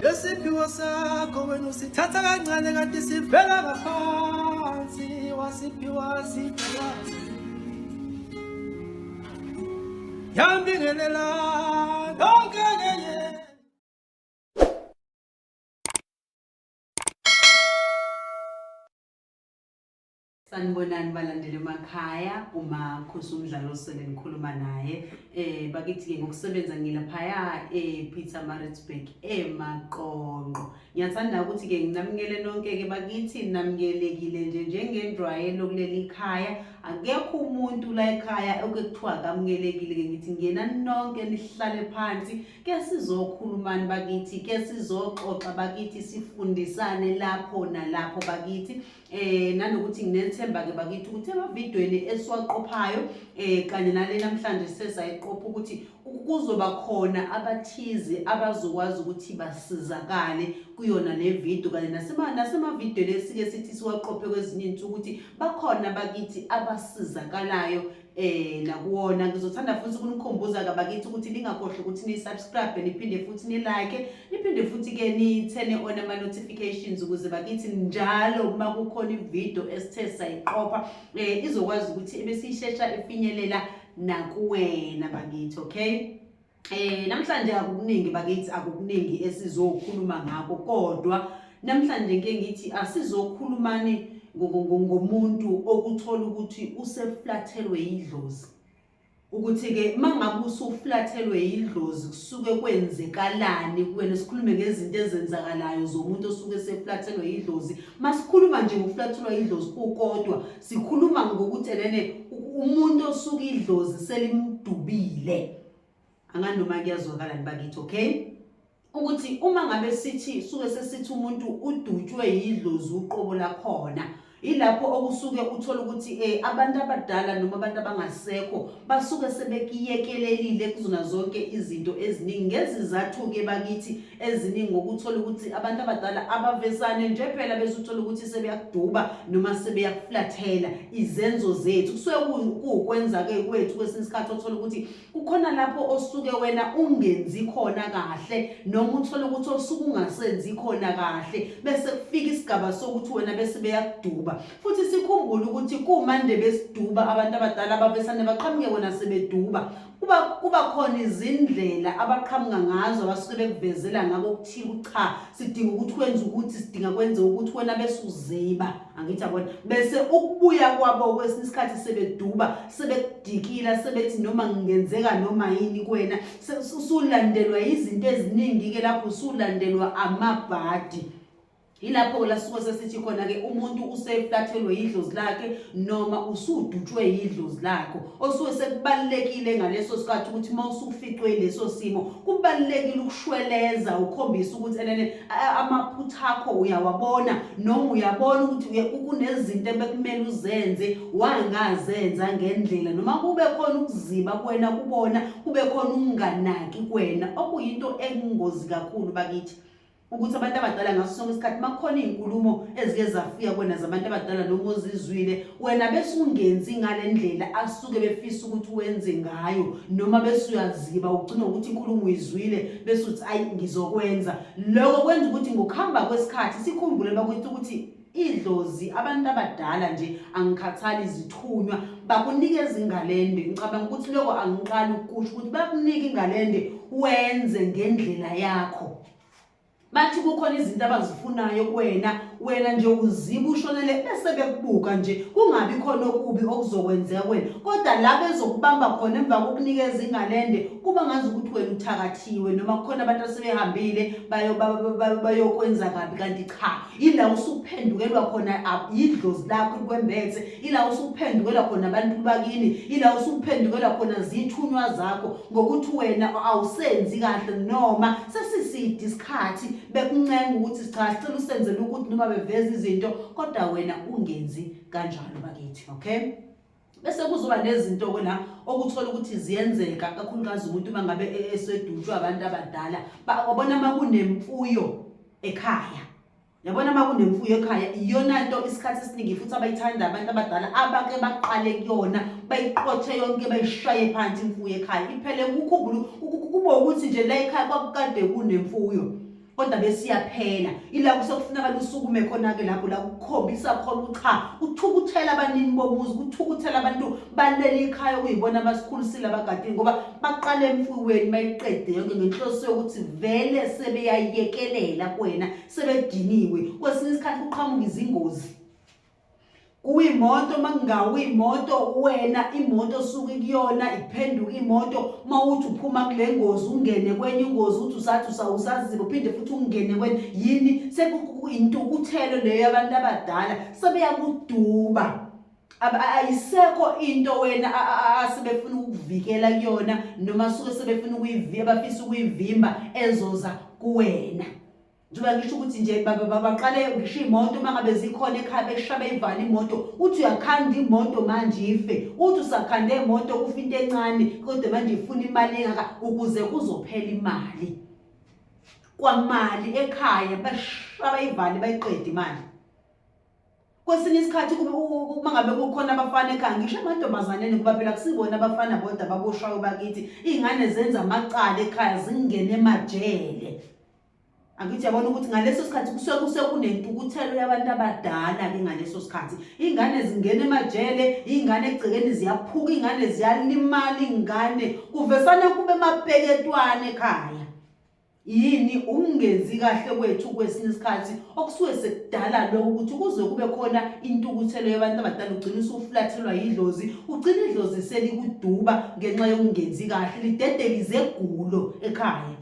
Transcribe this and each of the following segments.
Lesiphiwo sakho wena usithatha kancane kanti sivela ngaphansi wasiphiwa siphiwa yambingelela lonke ngeke. Sanibonani balandeli emakhaya uma Khosi Umdlalo sele ngikhuluma naye bakithi ke ngokusebenza ngilaphaya Pietermaritzburg eMaqonqo. Ngiyathanda ukuthi ke nginamukele nonke ke bakithi namukelekile nje njengendwayelo kuleli khaya. Akekho umuntu la ekhaya okuthiwa kamukelekile ke ngithi ngena nonke nihlale phansi ke sizokhulumani bakithi ke sizoxoxa bakithi sifundisane lapho nalapho bakithi nanokuthi nginethemba ke bakithi ukuthi emavidweni esiwaqophayo kanye nale namhlanje sesayiqopha ukuthi kuzoba khona abathizi abazokwazi ukuthi basizakale kuyona le video kanye nasemavideo lesike sithi siwaqophe kwezinye insuku ukuthi bakhona bakithi abasizakalayo nakuwona. Ngizothanda futhi ukunikhumbuza ke bakithi ukuthi ningakhohlwa ukuthi ni-subscribe niphinde futhi ni-like niphinde futhi ke ni-turn on ama notifications ukuze bakithi njalo uma kukhona ivideo esithe sayiqopha izokwazi ukuthi ebesishesha efinyelela nakuwena bakithi. Okay, namhlanje akukuningi bakithi akukuningi esizokhuluma ngakho kodwa namhlanje ngeke ngithi asizokhulumani ngomuntu okuthola ukuthi useflathelwe idlozi ukuthi ke mangabe usuflathelwe idlozi kusuke kwenzekalani kuwena. Sikhulume ngezinto ezenzakalayo zomuntu osuke seflathelwe idlozi. Masikhuluma nje ngokuflathelwa idlozi kodwa sikhuluma ngokuthi umuntu osuke idlozi selimdubile anganoma kuyazwakala bakithi. Okay, ukuthi uma ngabe sithi suke sesithi umuntu udutshwe idlozi uqobo lakhona ilapho okusuke uthola ukuthi abantu abadala noma abantu abangasekho basuke sebekiyekelelile kuzona zonke izinto eziningi ngezizathu ke bakithi eziningi ngokuthola ukuthi abantu abadala abavesane nje phela bese uthola ukuthi sebeyakuduba noma sebeyakuflathela izenzo zethu. Kusuke kukwenza ke kwethu kwesinye isikhathi uthola ukuthi kukhona lapho osuke wena ungenzi khona kahle noma uthola ukuthi osuke ungasenzi khona kahle bese kufika isigaba sokuthi wena bese beyakuduba. Futhi sikhumbule ukuthi kumande besiduba abantu abadala abavesane baqhamuke wona sebeduba kuba khona izindlela abaqhamuka ngazo abasuke bekuvezela ngabo ukuthini cha sidinga ukuthi kwenze ukuthi sidinga kwenze ukuthi wena bese uziba angithi yabona bese ukubuya kwabo kwesinye isikhathi sebeduba sebekudikila sebethi noma ngingenzeka noma yini kuwena usulandelwa izinto eziningi ke lapho usulandelwa amabhadi. Ilapho la suke sesithi khona ke umuntu useflathelwe idlozi lakhe noma usudutshwe idlozi lakho osuke sekubalekile ngaleso sikhathi ukuthi mawusuficwe leso simo kubalekile ukushweleza ukhombisa ukuthi amaphutha akho uyawabona noma uyabona ukuthi kunezinto ebekumele uzenze wangazenza ngendlela noma kube khona ukuziba kuwena kubona kube khona ukunganaki kuwena okuyinto engozi kakhulu bakithi ukuthi abantu abadala ngaso sonke isikhathi makukhona izinkulumo ezike zafika kuwena zabantu abadala noma ozizwile wena bese ungenzi ngale ndlela asuke befisa ukuthi wenze ngayo noma bese uyaziba ugcina ukuthi inkulumo uyizwile bese uthi ayi ngizokwenza lokho kwenza ukuthi ngokuhamba kwesikhathi sikhumbule ukuthi idlozi abantu abadala nje angikhathali izithunywa bakunikeza ingalende. Ngicabanga ukuthi lokho angiqali ukusho ukuthi bakunika ingalende wenze ngendlela yakho. Bathi kukhona izinto abazifunayo wena nje uziba ushonele bese bekubuka nje kungabi khona okubi okuzokwenzeka kuwena kodwa la bezokubamba khona emva kokunikeza ingalende kuba ngazi ukuthi wena uthakathiwe noma kukhona abantu asebehambile bayokwenza kabi kanti cha ila usuphendukelwa khona idlozi lakho kwembethe ila usuphendukelwa khona abantu bakini ila usuphendukelwa khona zithunywa zakho ngokuthi wena awusenzi kahle noma sesiside isikhathi bekuncenga ukuthi cha sicela usenzele ukuthi noma beveza izinto kodwa wena ungenzi kanjalo bakithi. Okay, bese kuzoba nezinto ke la okuthola ukuthi ziyenzeka kakhulukazi umuntu mangabe esedutshwa abantu abadala babona makunemfuyo ekhaya. Yabona makunemfuyo ekhaya iyona nto isikhathi esiningi futhi abayithanda abantu abadala abake baqale kuyona bayiqothe yonke bayishaye phansi imfuyo ekhaya iphele ukukhumbula kube ukuthi nje la ekhaya kwakukade kunemfuyo kodwa besiyaphela ila kusekufuneka lusukume khona ke lapho la ukukhombisa khona ucha uthukuthela abanini bomuzi uthukuthela abantu balele ekhaya uyibona abasikhulisile abagadini ngoba baqale emfuweni mayiqede yonke ngenhloso yokuthi vele sebeyayekelela kuwena sebediniwe kwesinye isikhathi kuqhamuka izingozi kuyimoto mangawuyimoto wena imoto suke kuyona iphenduka imoto mawuthi uphuma kule ngozi ungene kwenye ingozi uthi usathi usawusazibo phinde futhi ungene kwenye yini sekuyintukuthelo leyo yabantu abadala sebeyakuduba ayisekho into wena asebefuna ukuvikela kuyona noma suke sebefuna bafisa ukuyivimba ezoza kuwena njengoba ngisho ukuthi nje baqale ngisho imoto mangabe zikhona ekhaya beshabe ivali imoto uthi uyakhanda imoto manje ife uthi usakhande imoto kufa into encane kodwa manje ifuna imali engaka ukuze kuzophela imali kwamali ekhaya bashaba ivali bayiqede imali kwesinye isikhathi mangabe kukhona abafana ekhaya ngisho amantombazaneni kuba phela kusibona abafana bodwa baboshwayo bakithi ingane zenza amacala ekhaya zingene emajele angithi yabona ukuthi ngaleso sikhathi kusuke kunentukuthelo yabantu abadala ke ngaleso sikhathi ingane zingena emajele ingane egcekeni ziyaphuka ingane ziyalimala ingane kuvesana kube mabheketwane ekhaya yini ungenzi kahle kwethu kwesinye isikhathi okusuke sekudala lokho ukuthi kuze kube khona intukuthelo yabantu abadala ugcina usuflathelwa yidlozi ugcina idlozi selikuduba ngenxa yokungenzi kahle lidedelize egulo ekhaya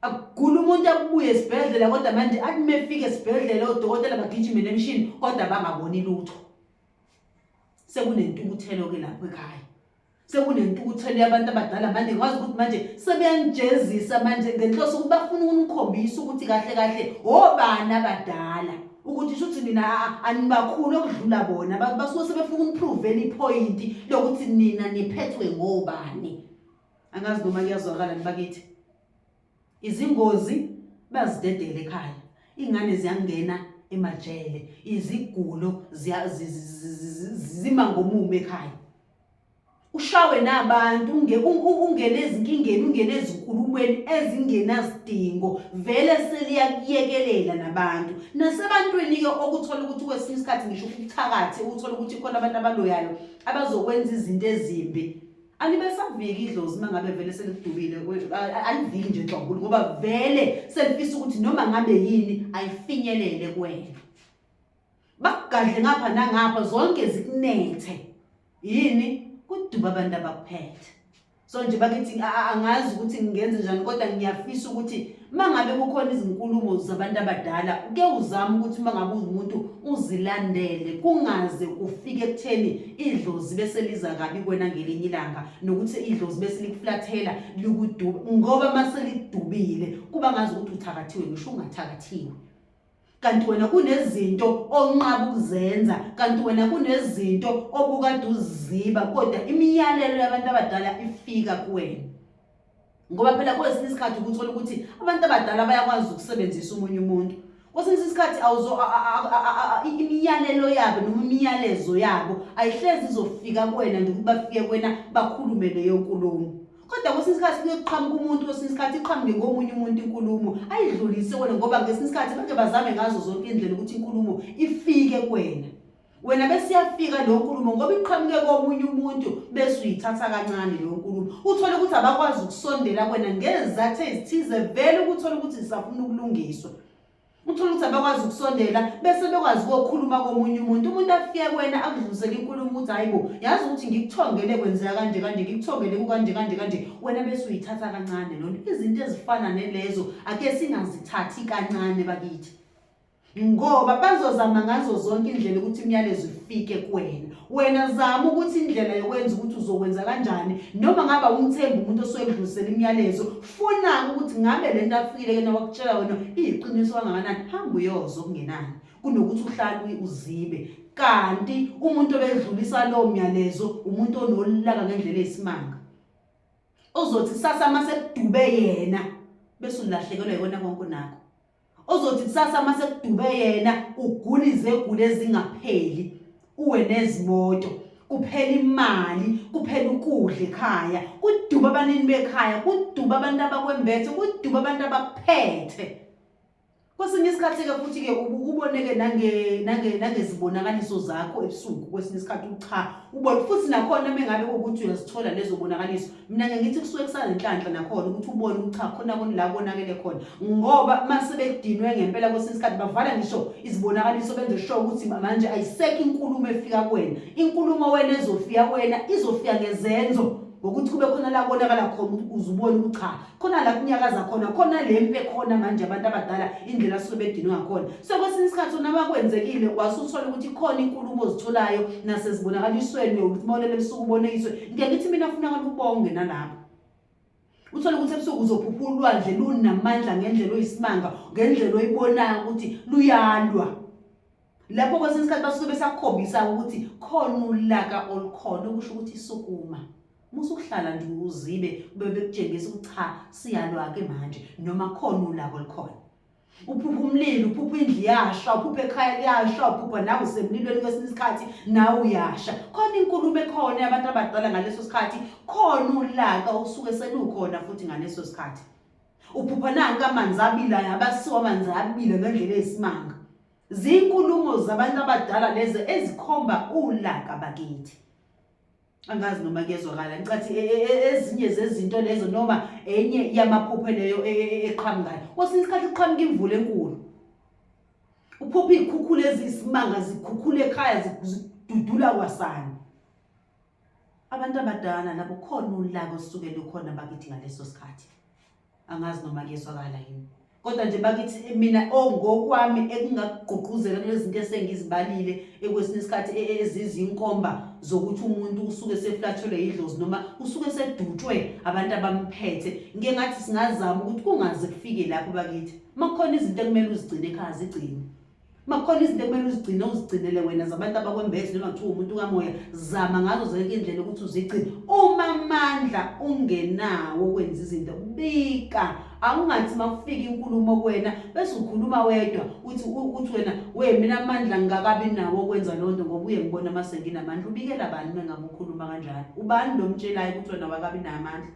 akugula umuntu abuye esibhedlela kodwa manje athi mefika esibhedlela odokotela bagijime emshini kodwa bangaboni lutho sekunentukuthelo ke lapho ekhaya sekunentukuthelo yabantu abadala manje ngazi ukuthi manje sebeyanjezisa manje ngenhloso ukuthi bafuna unikhombisa ukuthi kahle kahle obana abadala ukuthi shuthi mina anibakhulu okudlula bona basuke sebefuna uniprove ipoint lokuthi nina niphethwe ngobani angazi noma kuyazwakala nibakithi izingozi bazidedele ekhaya ingane ziyangena emajele izigulo zima ngomume ekhaya ushawe nabantu ungene ezinkingeni ungene ezinkulumweni ezingenasidingo vele seliyakuyekelela nabantu nasebantwini ke okuthola ukuthi kwesinye isikhathi ngisho ukuthakathi ukuthola ukuthi khona abantu abaloyalo abazokwenza izinto ezimbi anibesaviki idlozi mangabe vele selikudubile aliviki nje nhlawumbe ngoba vele selifisa ukuthi noma ngabe yini ayifinyelele kuwena bakugadle ngapha nangapha zonke zikunethe yini kuduba abantu abakuphethe so nje bakithi angazi ukuthi ngingenze njani kodwa ngiyafisa ukuthi mangabe kukhona izinkulumo zabantu abadala uke uzama ukuthi mangabe umuntu uzilandele kungaze kufike ekutheni idlozi bese liza kabi kwena ngelinye ilanga nokuthi idlozi bese likuflathela likuduba ngoba mase lidubile kuba ngazi ukuthi uthakathiwe ngisho ungathakathiwe kanti wena kunezinto onqaba ukuzenza kanti wena kunezinto obukade uziziba kodwa imiyalelo yabantu abadala ifika kuwena ngoba phela kwesinye isikhathi ukuthola ukuthi abantu abadala bayakwazi ukusebenzisa umunye umuntu kwesinye isikhathi imiyalelo yabo noma imiyalezo yabo ayihlezi izofika kuwena nje ukuthi bafike kuwena bakhulume leyo nkulumo kodwa kwesinye isikhathi kuyoqhamuka umuntu kwesinye isikhathi iqhamuke ngomunye umuntu inkulumo ayidlulise wena ngoba ngesinye isikhathi bake bazame ngazo zonke indlela ukuthi inkulumo ifike kuwena wena bese iyafika lo nkulumo ngoba iqhamuke komunye umuntu bese uyithatha kancane lo nkulumo uthola ukuthi abakwazi ukusondela kuwena ngezathu ezithize vele ukuthola ukuthi zisafuna ukulungiswa uthola ukuthi abakwazi ukusondela bese bekwazi ukukhuluma komunye umuntu afike kuwena akudlulisele inkulumo ukuthi hayibo yazi ukuthi ngikuthongele kwenzeka kanje kanje ngikuthongele kanje wena bese uyithatha kancane lonto izinto ezifana nelezo ake singazithathi kancane bakithi ngoba bazozama ngazo zonke indlela ukuthi imiyalezo ifike kuwena wena zama ukuthi indlela yokwenza ukuthi uzokwenza kanjani noma ngaba umthembu umuntu osoyedlulisela imiyalezo funa ukuthi ngabe lento afikile yena wakutshela wena iyiqiniso kangakanani hamba uyozo kungenani kunokuthi uhlale uzibe kanti umuntu obedlulisa lo myalezo umuntu onolaka ngendlela esimanga ozothi kusasa mase kudube yena bese ulahlekelwa yona konke nakho ozothi kusasa mase kudube yena ugulize egule ezingapheli uwe nezimoto kuphela imali, kuphela ukudla ekhaya, kuduba abanini bekhaya, kuduba abantu abakwembethe, kuduba abantu abaphethe. Kwesinye isikhathi-ke futhi-ke uboneke nangezibonakaliso zakho ebusuku. Kwesinye isikhathi cha ubone futhi nakhona mengabe ukuthi uyazithola lezo bonakaliso, mina ngithi kusuke kusalenhlanhla nakhona ukuthi ubone ukuthi cha khona la konakele khona, ngoba mase bedinwe ngempela kwesinye isikhathi bavala ngisho izibonakaliso benze sure ukuthi manje ayisekho inkulumo efika kuwena. Inkulumo wena ezofika kuwena izofika ngezenzo, ngokuthi kube khona la konakala khona ukuthi uzubone ukuthi cha khona la kunyakaza khona, khona lempe khona manje abantu abadala indlela asuke bedinwe ngakhona. So kwesinye isikhathi noma kwenzekile wasuthola ukuthi khona inkulumo ozitholayo nasezibonakalisweni ukuthi mawulele ebusuku ubonekiswe. Ngithi mina ufuna ukubonga nalapho uthola ukuthi ebusuku uzophuphula ulwandle lunamandla ngendlela oyisimanga, ngendlela oyibonayo ukuthi luyalwa. Lapho kwesinye isikhathi basuke besakhombisa ukuthi khona ulaka olukhona okusho ukuthi sukuma. Musukuhlala nje uzibe bebekutshengisa ukuthi cha siyalwa ke manje noma khona ulaka olukhona. Uphupha umlilo, uphupha indlu yasha, uphupha ekhaya liyasha, uphupha nawe usemlilweni kwesinye isikhathi nawe uyasha. Khona inkulumo ekhona abantu abadala ngaleso sikhathi, khona ulaka osuke selukhona futhi ngaleso sikhathi. Uphupha nanka amanzi abilayo, abasiwa amanzi abila ngendlela eyisimanga. Zinkulumo zabantu abadala lezi ezikhomba ulaka bakithi. Angazi noma kuyezwakala ngicathi ezinye zezinto lezo noma enye yamaphupho leyo eqhamukayo. Kwesinye isikhathi iqhamuka imvula enkulu. Uphupha izikhukhula ezisimanga zikhukhula ekhaya zidudula kwasana. Abantu abadala nabo khona ulaka osuke lukhona bakithi ngaleso sikhathi. Angazi noma kuyezwakala yini. Kodwa nje bakithi mina ngokwami ekungagqugquzela lezi zinto esengizibalile ekwesinye isikhathi ezizinkomba zokuthi umuntu usuke seflathelwe idlozi noma usuke sedutshwe abantu abamphethe. Ngeke ngathi singazama ukuthi kungaze kufike lapho bakithi. Makukhona izinto ekumele uzigcine ekhaya zigcine. Makukhona izinto ekumele uzigcinele wena zabantu abakwembethe noma kuthiwa umuntu kamoya, zama ngazo zonke indlela ukuthi uzigcine. Uma amandla ungenawo ukwenza izinto bika. Akungathi makufika inkulumo kuwena bese ukhuluma wedwa uthi wena mina amandla ngingakabi nawo ukwenza lonto ngoba uye ngibona mase nginamandla. Ubikela bani mengabe ukhuluma kanjalo? Ubani lo mtshelayo ukuthi wena wakabi namandla?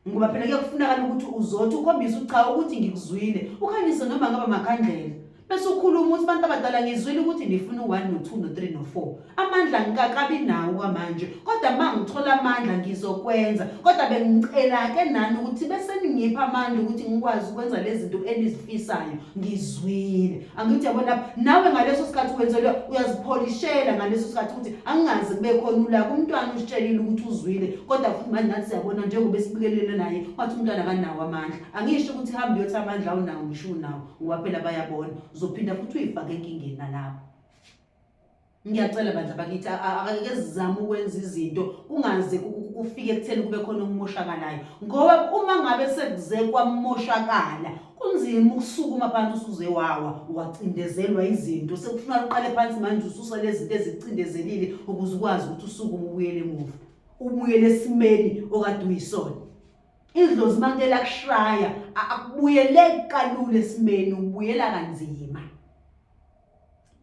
Ngoba phela kuyakufunakala ukuthi uzothi ukhombise ucha ukuthi ngikuzwile, ukhanyise noma ngaba makhandlela. Bese ukhuluma ukuthi abantu abadala ngizwile ukuthi nifuna u1 no2 no3 no4. Amandla ngikakabi nawo kwamanje, kodwa mangithola amandla ngizokwenza. Kodwa bengicela ke nani ukuthi bese ningipha amandla ukuthi ngikwazi ukwenza lezi zinto enizifisayo. Ngizwile. Angithi yabona nawe ngaleso sikhathi wenzelwe uyazipholishela ngaleso sikhathi ukuthi angingazi kube khona ulaka. Umntwana usitshelile ukuthi uzwile, kodwa futhi manje nathi siyabona njengoba esibikelele naye wathi umntwana akanawo amandla. Angisho ukuthi hamba uyothi amandla awunawo ngisho unawo ngoba phela bayabona. Uzophinda futhi uyifake enkingeni nalapho. Ngiyacela bandla bakithi akake sizame ukwenza izinto kungaze kufike ekutheni kube khona ukumoshakalayo, ngoba uma ngabe sekuze kwamoshakala kunzima ukusukuma phansi usuze wacindezelwa izinto. Sekufuna uqale phansi manje ususa lezi zinto ezicindezelile ukuze ukwazi ukuthi usukume ubuyele emuva, ubuyele esimeni okade uyisona. Idlozi mangela kushaya akubuyele kalule esimeni, ubuyela kanzima.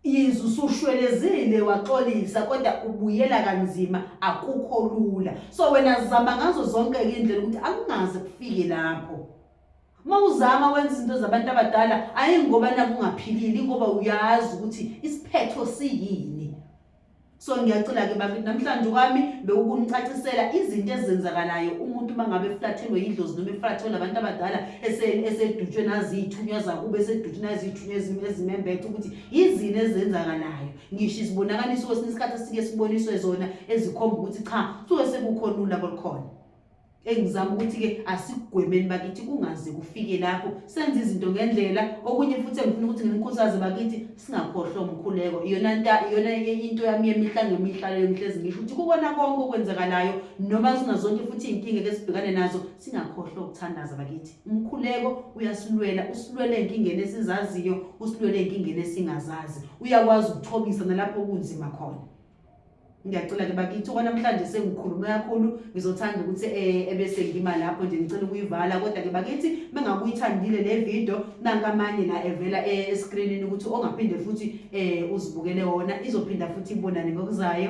Izwi usushwelezile waxolisa kodwa ubuyela kanzima, akukho lula. So wena zama ngazo zonke indlela ukuthi akungaze kufike lapho. Mawuzama wenza izinto zabantu abadala ayingoba nakungaphilile, ngoba uyazi ukuthi isiphetho siyini. So ngiyacela ke bakithi namhlanje kwami bekukuncacisela izinto ezenzakalayo umuntu mangabe eflathelwe idlozi noma eflathelwe abantu abadala esedutshwe nazithunywa zakube esedutshwe nazithunywa ezimembethe ukuthi izini ezenzakalayo. Ngisho isibonakaliso kwesinye isikhathi sike siboniswe zona ezikhomba ukuthi cha suke sekukhona ulaka olukhona. Engizama ukuthi ke asigwemeni bakithi kungaze kufike lapho, senze izinto ngendlela. Okunye futhi engifuna ukuthi ngimkhuthaze bakithi singakhohlwa umkhuleko. Iyona into yami yemihla ngemihla leyo ngihlezi ngisho ukuthi kubona konke okwenzakalayo noma sinazonke futhi inkinga esibhekane nazo singakhohlwa ukuthandaza bakithi. Umkhuleko uyasilwela, usilwele inkingeni esizaziyo, usilwele inkingeni esingazazi. Uyakwazi ukuthobisa nalapho kunzima khona. ngiyacela ke bakithi namhlanje sengikhulume kakhulu ngizothanda ukuthi ebese ngima lapho nje ngicela ukuyivala kodwa ke bakithi mengakuyithandile le video nangamanye la evela escreenini ukuthi ongaphinde futhi uzibukele wona izophinda futhi ibonane ngokuzayo.